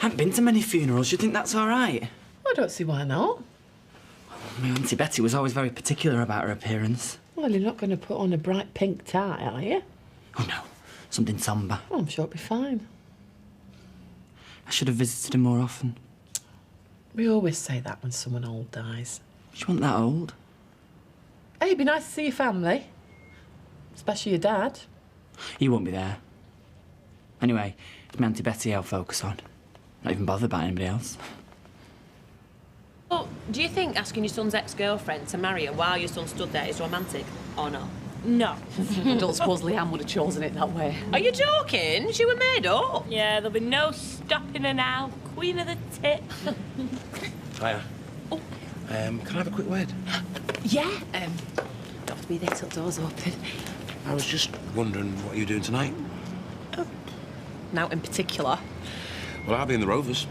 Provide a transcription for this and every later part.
haven't been to many funerals. You think that's all right? I don't see why not. My Auntie Betty was always very particular about her appearance. Well, you're not going to put on a bright pink tie, are you? Oh, no. Something sombre. Well, I'm sure it'll be fine. I should have visited her more often. We always say that when someone old dies. She wasn't that old. Hey, it'd be nice to see your family. Especially your dad. He won't be there. Anyway, it's my Auntie Betty I'll focus on. Not even bothered about anybody else. Well, do you think asking your son's ex-girlfriend to marry her while your son stood there is romantic, or not? No. I don't suppose Leanne would have chosen it that way. Are you joking? She was made up. Yeah, there'll be no stopping her now. Queen of the tit. Hiya. Oh. Can I have a quick word? Yeah, don't have to be there till doors open. I was just wondering what you're doing tonight. Now, in particular. Well, I'll be in the Rovers.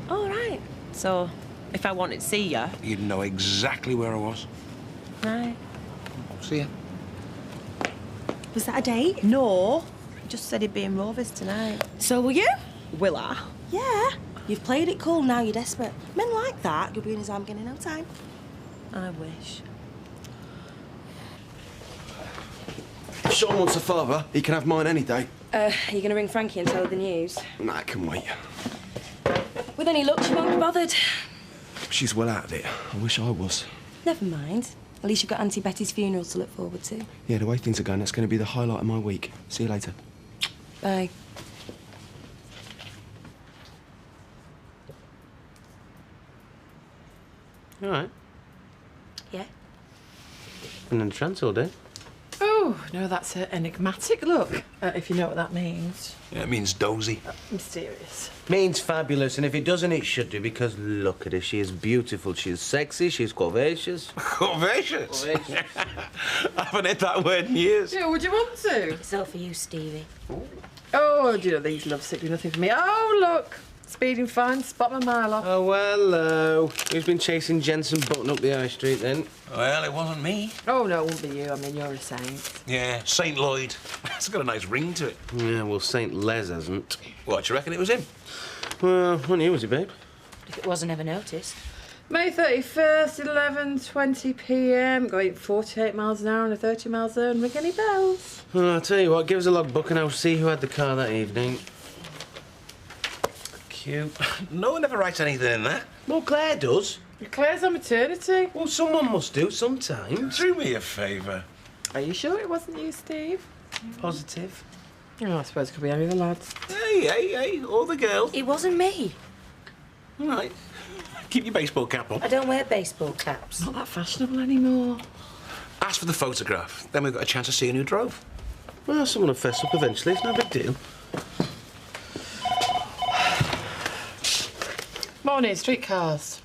All right. So, if I wanted to see you... You'd know exactly where I was. Right. See ya. Was that a date? No. He just said he'd be in Rovers tonight. So will you? Will I? Yeah. You've played it cool, now you're desperate. Men like that, you'll be in his arm again in no time. I wish. If Sean wants a father, he can have mine any day. Are you going to ring Frankie and tell her the news? Nah, I can wait. With any luck, she won't be bothered. She's well out of it. I wish I was. Never mind. At least you've got Auntie Betty's funeral to look forward to. Yeah, the way things are going, that's going to be the highlight of my week. See you later. Bye. All right. Yeah? Been in the trance all day. Oh, no, that's an enigmatic look, if you know what that means. Yeah, it means dozy. Mysterious. Means fabulous, and if it doesn't, it should do, because look at her. She is beautiful, she's sexy, she's curvaceous. Curvaceous? Curvaceous. I haven't heard that word in years. Yeah, would you want to? It's all for you, Stevie. Oh, do you know, these lovesick do nothing for me. Oh, look! Speeding fine, spot my mile off. Oh, hello. Who's been chasing Jensen Button up the high street, then? Well, it wasn't me. Oh, no, it won't be you. I mean, you're a saint. Yeah, St. Lloyd. It's got a nice ring to it. Yeah, well, St. Les hasn't. What, do you reckon it was him? Well, when you was it, babe? If it was, I never noticed. May 31st, 11:20 p.m. Going 48 miles an hour on a 30 mile zone. Ring any bells? Well, I'll tell you what, give us a logbook and I'll see who had the car that evening. Cute. No one ever writes anything in that. Well, Claire does. Claire's on maternity. Well, someone must do sometimes. Do me a favour. Are you sure it wasn't you, Steve? Positive. Oh, I suppose it could be any of the lads. Hey, or the girl. It wasn't me. All right. Keep your baseball cap on. I don't wear baseball caps. Not that fashionable anymore. Ask for the photograph. Then we've got a chance of seeing who drove. Well, someone will fess up eventually. It's no big deal. Morning, streetcars.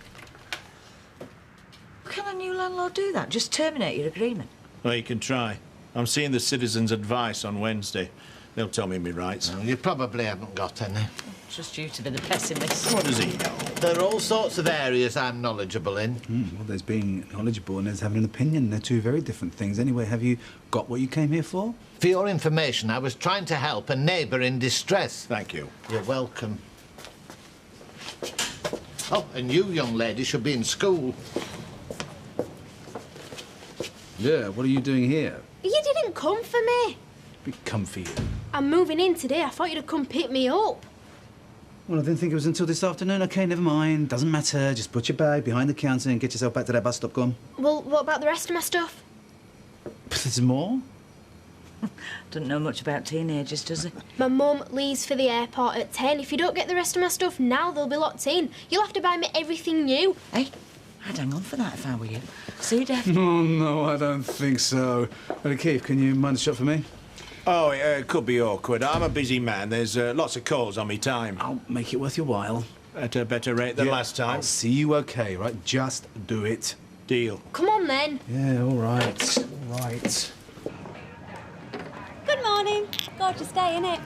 Can a new landlord do that? Just terminate your agreement? Well, you can try. I'm seeing the citizens' advice on Wednesday. They'll tell me my rights. Well, you probably haven't got any. Just you to be the pessimist. What does he know? There are all sorts of areas I'm knowledgeable in. Well, there's being knowledgeable and there's having an opinion. They're two very different things. Anyway, have you got what you came here for? For your information, I was trying to help a neighbour in distress. Thank you. You're welcome. Oh, and you, young lady, should be in school. Yeah, what are you doing here? You didn't come for me. Be comfy. I'm moving in today. I thought you'd have come pick me up. Well, I didn't think it was until this afternoon. OK, never mind. Doesn't matter. Just put your bag behind the counter and get yourself back to that bus stop. Go on. Well, what about the rest of my stuff? There's more? Doesn't know much about teenagers, does he? My mum leaves for the airport at 10. If you don't get the rest of my stuff now, they'll be locked in. You'll have to buy me everything new. Hey, I'd hang on for that if I were you. See you, Dad? Oh, no, I don't think so. Well, Keith, can you mind the shop for me? Oh, it could be awkward. I'm a busy man. There's lots of calls on me time. I'll make it worth your while. At a better rate than last time. I'll see you OK, right? Just do it. Deal. Come on, then. Yeah, all right. All right. Good morning. Gorgeous day, innit?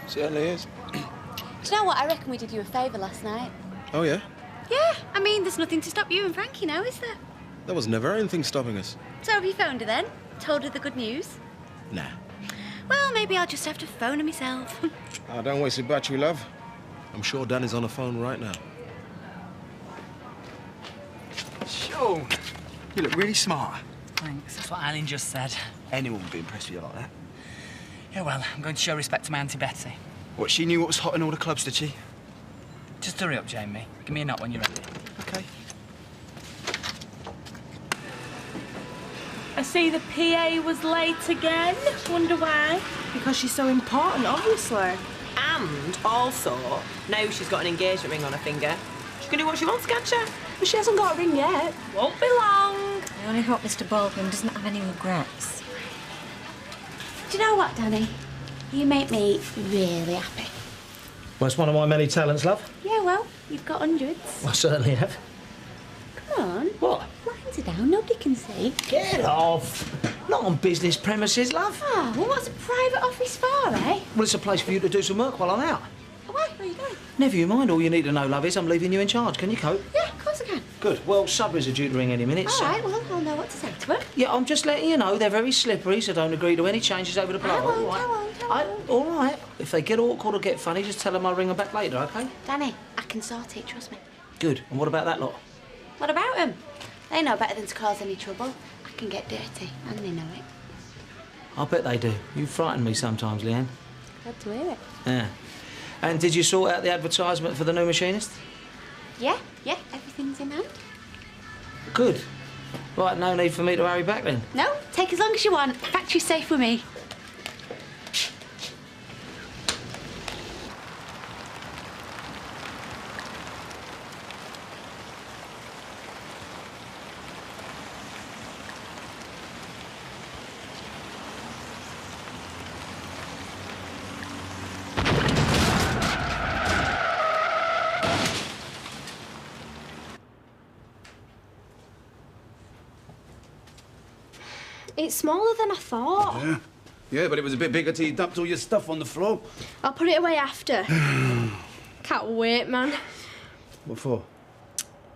Certainly is. Do you know what? I reckon we did you a favour last night. Oh, yeah? Yeah, I mean, there's nothing to stop you and Frankie now, is there? There was never anything stopping us. So have you phoned her then? Told her the good news? Nah. Well, maybe I'll just have to phone her myself. Oh, don't waste your battery, love. I'm sure Danny's on the phone right now. Sean, you look really smart. Thanks. That's what Eileen just said. Anyone would be impressed with you like that. Yeah, well, I'm going to show respect to my Auntie Betty. What, she knew what was hot in all the clubs, did she? Just hurry up, Jamie. Give me a knock when you're ready. OK. I see the PA was late again. Wonder why? Because she's so important, obviously. And also, now she's got an engagement ring on her finger. She can do what she wants, can't she? But she hasn't got a ring yet. Won't be long. I only hope Mr. Baldwin doesn't have any regrets. Do you know what, Danny? You make me really happy. Well, it's one of my many talents, love. Yeah, well, you've got hundreds. I certainly have. Come on. What? Blinds are down, nobody can see. Get off! Not on business premises, love. Oh, well, what's a private office for, eh? Well, it's a place for you to do some work while I'm out. Oh, where are you going? Never you mind. All you need to know, love, is I'm leaving you in charge. Can you cope? Yeah, of course I can. Good. Well, Sudbury's are due to ring any minute, All right, well, I'll know what to say to her. Yeah, I'm just letting you know they're very slippery, so don't agree to any changes over the blow. I won't. All right. If they get awkward or get funny, just tell them I'll ring them back later, OK? Danny, I can sort it, trust me. Good. And what about that lot? What about them? They know better than to cause any trouble. I can get dirty, and they know it. I bet they do. You frighten me sometimes, Leanne. Glad to hear it. Yeah. And did you sort out the advertisement for the new machinist? Yeah, everything's in hand. Good. Right, no need for me to hurry back then. No, take as long as you want. Factory's safe with me. It's smaller than I thought. Yeah, but it was a bit bigger till you dumped all your stuff on the floor. I'll put it away after. Can't wait, man. What for?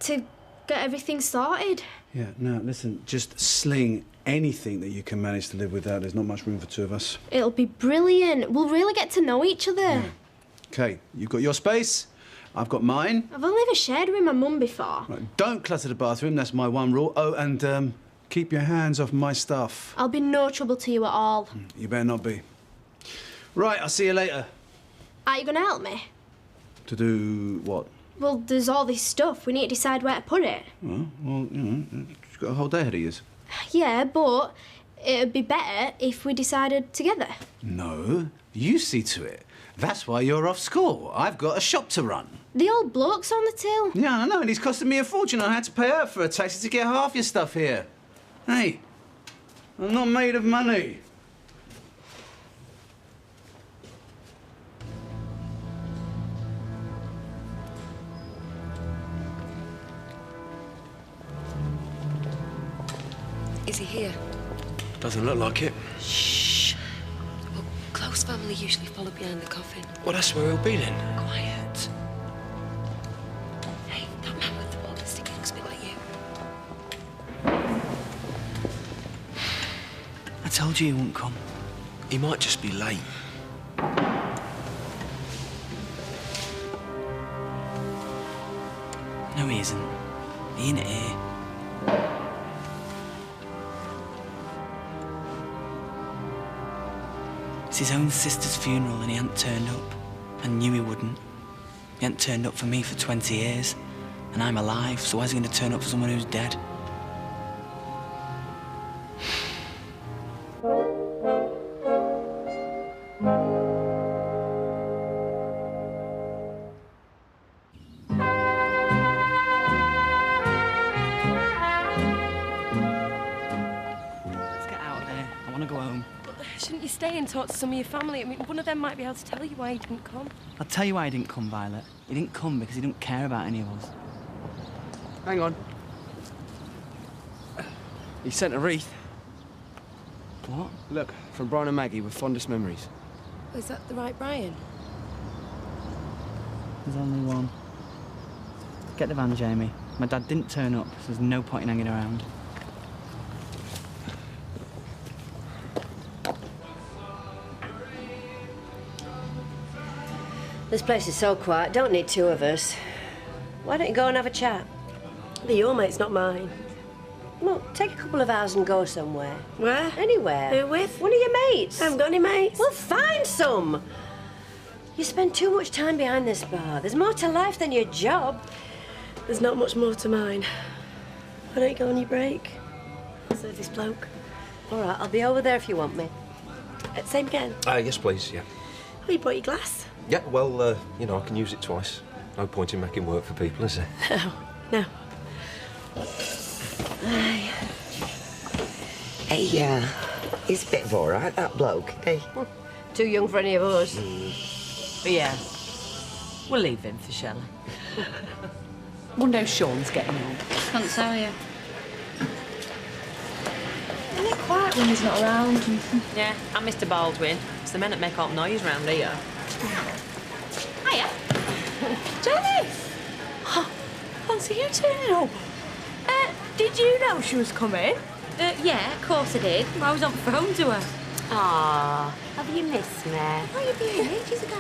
To get everything sorted. Yeah, no, listen, just sling anything that you can manage to live without. There's not much room for two of us. It'll be brilliant. We'll really get to know each other. OK, you've got your space. I've got mine. I've only ever shared with my mum before. Right, don't clutter the bathroom. That's my one rule. Oh, and keep your hands off my stuff. I'll be no trouble to you at all. You better not be. Right, I'll see you later. Are you going to help me? To do what? Well, there's all this stuff. We need to decide where to put it. Well, you know, you've got a whole day ahead of you. Yeah, but it'd be better if we decided together. No, you see to it. That's why you're off school. I've got a shop to run. The old bloke's on the till. Yeah, I know, and he's costing me a fortune. I had to pay out for a taxi to get half your stuff here. Hey, I'm not made of money. Is he here? Doesn't look like it. Shh. Well, close family usually follow behind the coffin. Well, that's where he'll be then. Quiet. Hey, that man with the walking stick looks a bit like you. I told you he wouldn't come. He might just be late. No, he isn't. He ain't here. It's his own sister's funeral and he hadn't turned up. I knew he wouldn't. He hadn't turned up for me for 20 years. And I'm alive, so why is he going to turn up for someone who's dead? Let's get out of there. I want to go home. Shouldn't you stay and talk to some of your family? I mean, one of them might be able to tell you why he didn't come. I'll tell you why he didn't come, Violet. He didn't come because he didn't care about any of us. Hang on. He sent a wreath. What? Look, from Brian and Maggie with fondest memories. Is that the right Brian? There's only one. Get the van, Jamie. My dad didn't turn up, so there's no point in hanging around. This place is so quiet, don't need two of us. Why don't you go and have a chat? They're your mates, not mine. Well, take a couple of hours and go somewhere. Where? Anywhere. Who with? One of your mates. I haven't got any mates. Well, find some. You spend too much time behind this bar. There's more to life than your job. There's not much more to mine. Why don't you go on your break? I'll serve this bloke. All right, I'll be over there if you want me. Same again? Yes, please, yeah. Oh, you brought your glass? Yeah, well, you know, I can use it twice. No point in making work for people, is there? No. Hey, he's a bit of all right, that bloke. Hey, too young for any of us. But yeah, we'll leave him for Shelley. Wonder how Sean's getting on. Can't tell you. Isn't it quiet when he's not around? Yeah, and Mr. Baldwin. It's the men that make all noise round here. Hiya. Jenny! Fancy you turning up. Did you know she was coming? Yeah, of course I did. I was on the phone to her. Aw, have you missed me? Oh, you've been here ages ago.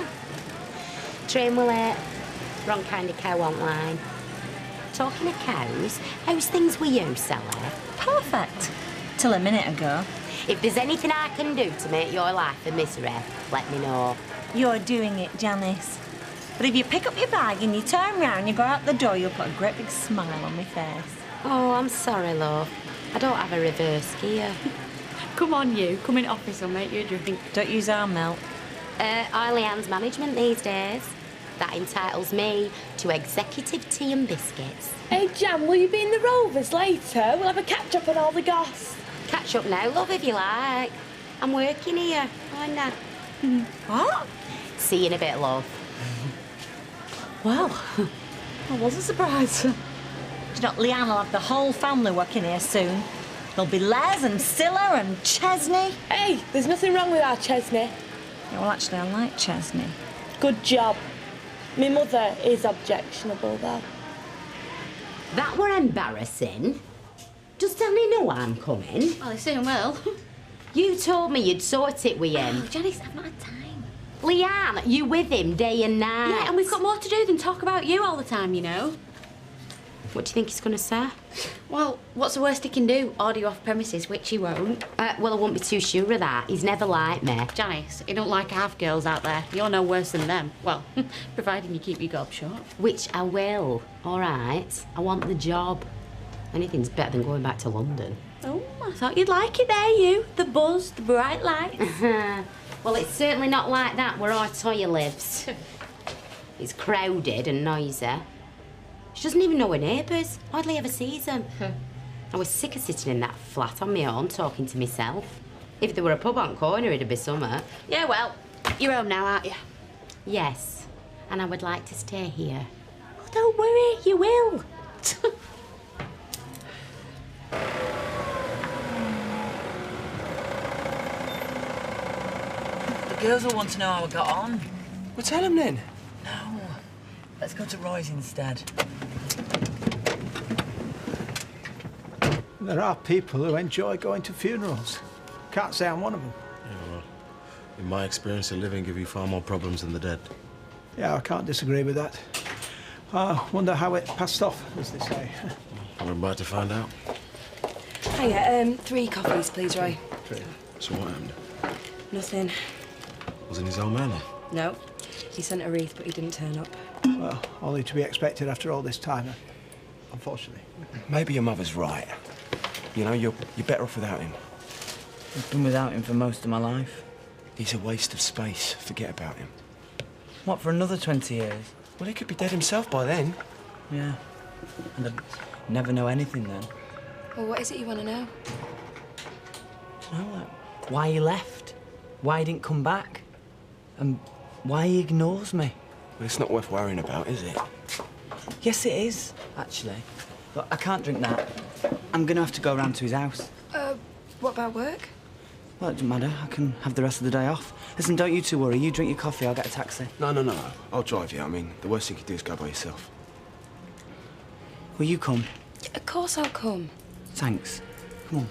Train will late. Wrong kind of cow online. Talking of cows, how's things with you, Sally? Perfect. Till a minute ago. If there's anything I can do to make your life a misery, let me know. You're doing it, Janice. But if you pick up your bag and you turn round, you go out the door, you'll put a great big smile on my face. Oh, I'm sorry, love. I don't have a reverse gear. Come on, you. Come in office, I'll make you a drink. Don't use our milk. Oily Ann's management these days. That entitles me to executive tea and biscuits. Hey, Jan, will you be in the Rovers later? We'll have a catch-up on all the goss. Catch up now, love, if you like. I'm working here, aren't I? What? See you in a bit, love. Well, I wasn't surprised. Do you know, Leanne will have the whole family working here soon. There'll be Les and Scylla and Chesney. Hey, there's nothing wrong with our Chesney. Yeah, well, actually, I like Chesney. Good job. My mother is objectionable, though. That were embarrassing. Does Danny know I'm coming? Well, he soon will. You told me you'd sort it with him. Oh, Janice, I've not had time. Leanne, you with him day and night. Yeah, and we've got more to do than talk about you all the time, you know. What do you think he's going to say? Well, what's the worst he can do? Order you off premises, which he won't. Well, I won't be too sure of that. He's never liked me. Janice, he don't like half girls out there. You're no worse than them. Well, providing you keep your gob short. Which I will, all right? I want the job. Anything's better than going back to London. Oh, I thought you'd like it there, you. The buzz, the bright lights. Well, it's certainly not like that where our Toya lives. It's crowded and noisy. She doesn't even know her neighbours. Hardly ever sees them. I was sick of sitting in that flat on my own, talking to myself. If there were a pub on corner, it'd be summer. Yeah, well, you're home now, aren't you? Yes, and I would like to stay here. Oh, don't worry, you will. The girls will want to know how I got on. Well, tell them then. No. Let's go to Roy's instead. There are people who enjoy going to funerals. Can't say I'm one of them. Yeah, well, in my experience, the living give you far more problems than the dead. Yeah, I can't disagree with that. I wonder how it passed off, as they say. We're about to find out. Hiya, 3 coffees, please, Roy. So what happened? Nothing. Wasn't his old man there? No. He sent a wreath, but he didn't turn up. Well, only to be expected after all this time, unfortunately. Maybe your mother's right. You know, you're better off without him. I've been without him for most of my life. He's a waste of space. Forget about him. What, for another 20 years? Well, he could be dead himself by then. Yeah. And I'd never know anything then. Well, what is it you want to know? Well, like, why he left, why he didn't come back, and why he ignores me. Well, it's not worth worrying about, is it? Yes, it is, actually. But I can't drink that. I'm going to have to go round to his house. What about work? Well, it doesn't matter. I can have the rest of the day off. Listen, don't you two worry. You drink your coffee, I'll get a taxi. No. I'll drive you. I mean, the worst thing you could do is go by yourself. Will you come? Of course I'll come. Thanks. Come on.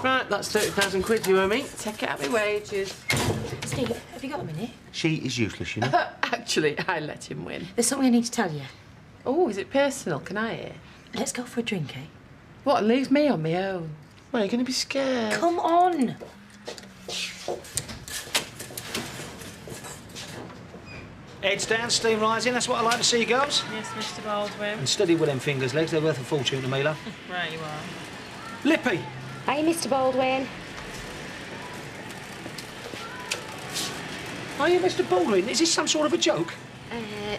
Right, that's 30,000 quid you owe me. Take it out of my wages. Steve, have you got a minute? She is useless, you know. Actually, I let him win. There's something I need to tell you. Oh, is it personal? Can I hear? Let's go for a drink, eh? What, leave me on my own? Well, you're going to be scared. Come on! Heads down, steam rising. That's what I like to see, girls. Yes, Mr. Baldwin. And steady with them fingers, legs. They're worth a fortune to me, love. Right, you are. Lippy! Hi, Mr. Baldwin. Are you Mr. Baldwin? Is this some sort of a joke?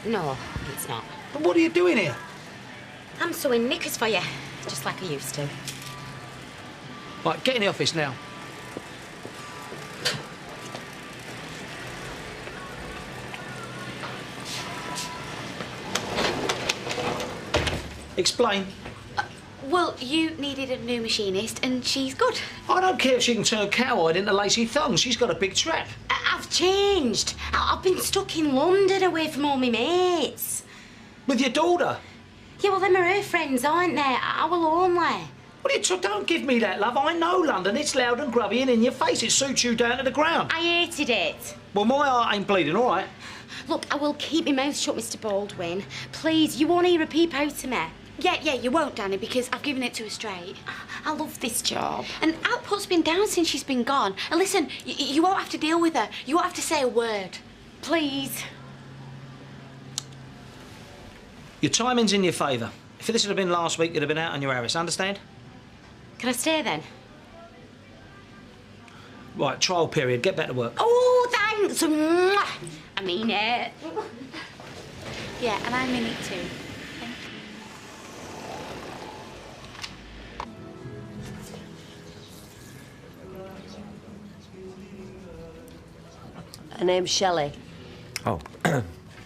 No, it's not. But what are you doing here? I'm sewing knickers for you, just like I used to. Right, get in the office now. Explain. Well, you needed a new machinist, and she's good. I don't care if she can turn cowhide into lacy thongs. She's got a big trap. I've changed. I've been stuck in London away from all my mates. With your daughter? Yeah, well, them are her friends, aren't they? I will only. What are you don't give me that, love. I know London. It's loud and grubby and in your face. It suits you down to the ground. I hated it. Well, my heart ain't bleeding, all right? Look, I will keep my mouth shut, Mr. Baldwin. Please, you won't hear a peep out of me. Yeah, you won't, Danny, because I've given it to her straight. I love this job. And output's been down since she's been gone. And listen, you won't have to deal with her. You won't have to say a word. Please. Your timing's in your favour. If this had been last week, you'd have been out on your Harris, understand? Can I stay then? Right, trial period. Get back to work. Oh, thanks. I mean it. Yeah, and I mean it too. Her name's Shelley. Oh,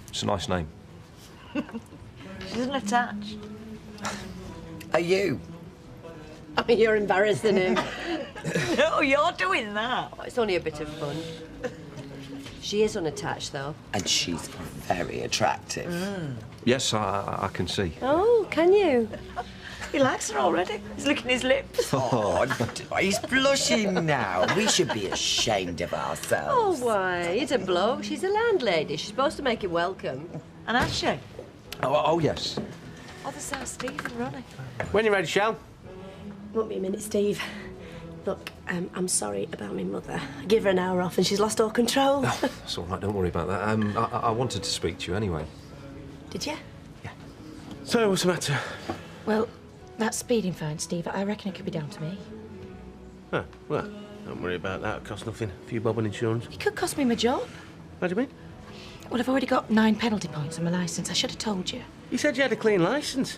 it's a nice name. She doesn't attach. Are you? Oh, you're embarrassing him. No, you're doing that. Oh, it's only a bit of fun. She is unattached, though. And she's very attractive. Yes, I can see. Oh, can you? He likes her already. He's licking his lips. Oh, he's blushing now. We should be ashamed of Oh, ourselves. why? He's a bloke. She's a landlady. She's supposed to make him welcome. And has she? Oh, yes. Oh, there's Steve and Ronnie. When you're ready, Shell. Won't be a minute, Steve. Look, I'm sorry about my mother. I give her an hour off and she's lost all control. Oh, that's all right, don't worry about that. I wanted to speak to you anyway. Did you? So, what's the matter? Well, that speeding fine, Steve. I reckon it could be down to me. Oh, well, don't worry about that. It costs nothing. A few bob on insurance. It could cost me my job. What do you mean? Well, I've already got 9 penalty points on my licence. I should have told you. You said you had a clean licence.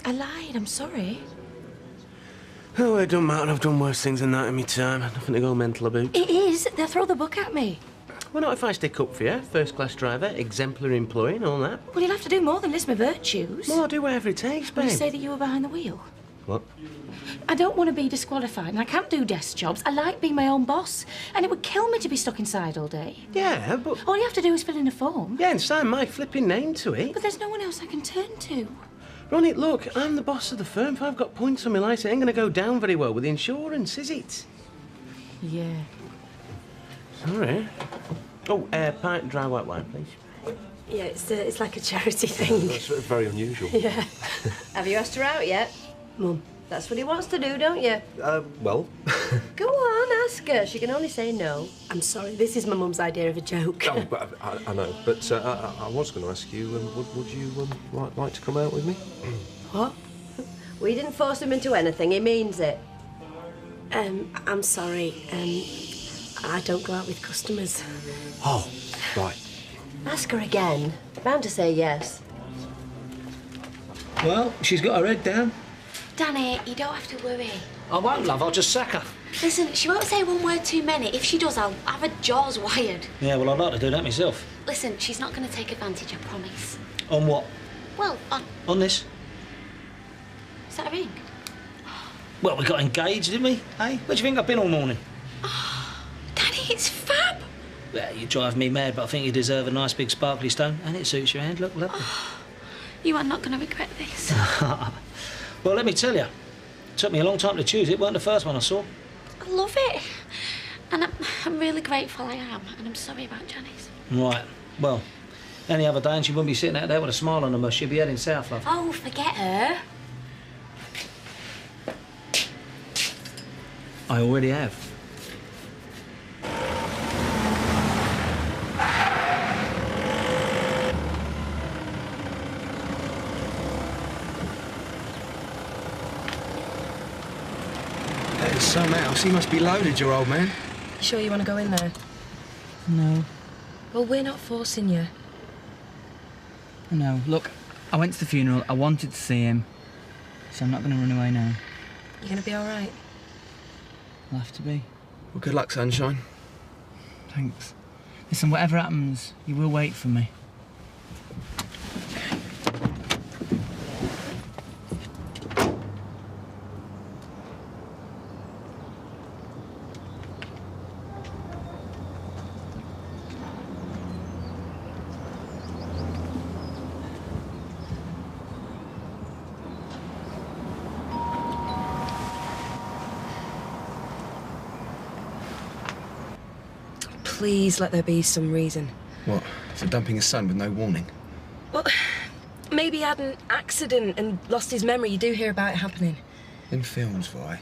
I lied. I'm sorry. Oh, well, it don't matter. I've done worse things than that in my time. Nothing to go mental about. It is. They'll throw the book at me. Well, not if I stick up for you. First-class driver, exemplary employee and all that. Well, you'll have to do more than list my virtues. Well, I'll do whatever it takes, Will babe. you say that you were behind the wheel? What? I don't want to be disqualified, and I can't do desk jobs. I like being my own boss, and it would kill me to be stuck inside all day. Yeah, but... All you have to do is fill in a form. Yeah, and sign my flipping name to it. But there's no one else I can turn to. Ronnie, look, I'm the boss of the firm. If I've got points on my licence, it ain't going to go down very well with the insurance, is it? Yeah. Sorry. Oh, pint dry white wine, please. Yeah, it's like a charity thing. That's very unusual. Yeah. Have you asked her out yet? Mum, that's what he wants to do, don't you? Well... Go on, ask her. She can only say no. I'm sorry, this is my mum's idea of a joke. Oh, but I know, but I was going to ask you, would you like to come out with me? What? We didn't force him into anything. He means it. I'm sorry. I don't go out with customers. Oh, right. Ask her again. Bound to say yes. Well, she's got her head down. Danny, you don't have to worry. I won't, love. I'll just sack her. Listen, she won't say one word too many. If she does, I'll have her jaws wired. Yeah, well, I'd like to do that myself. Listen, she's not going to take advantage, I promise. On what? Well, On this? Is that a ring? Well, we got engaged, didn't we? Hey, where do you think I've been all morning? Danny, it's fab! Well, you drive me mad, but I think you deserve a nice big sparkly stone, and it suits your hand. Look, lovely. You are not going to regret this. Well, let me tell you, it took me a long time to choose. It weren't the first one I saw. I love it. And I'm really grateful I am, and I'm sorry about Janice. Right. Well, any other day and she wouldn't be sitting out there with a smile on her mouth. She'd be heading south, love. Oh, forget her. I already have. There's some house. He must be loaded, your old man. You sure you want to go in there? No. Well, we're not forcing you. No. Look, I went to the funeral. I wanted to see him. So I'm not going to run away now. You going to be all right? I'll have to be. Well, good luck, sunshine. Thanks. Listen, whatever happens, you will wait for me. Please let there be some reason. What? For dumping his son with no warning? Well, maybe he had an accident and lost his memory. You do hear about it happening. In films, Vi.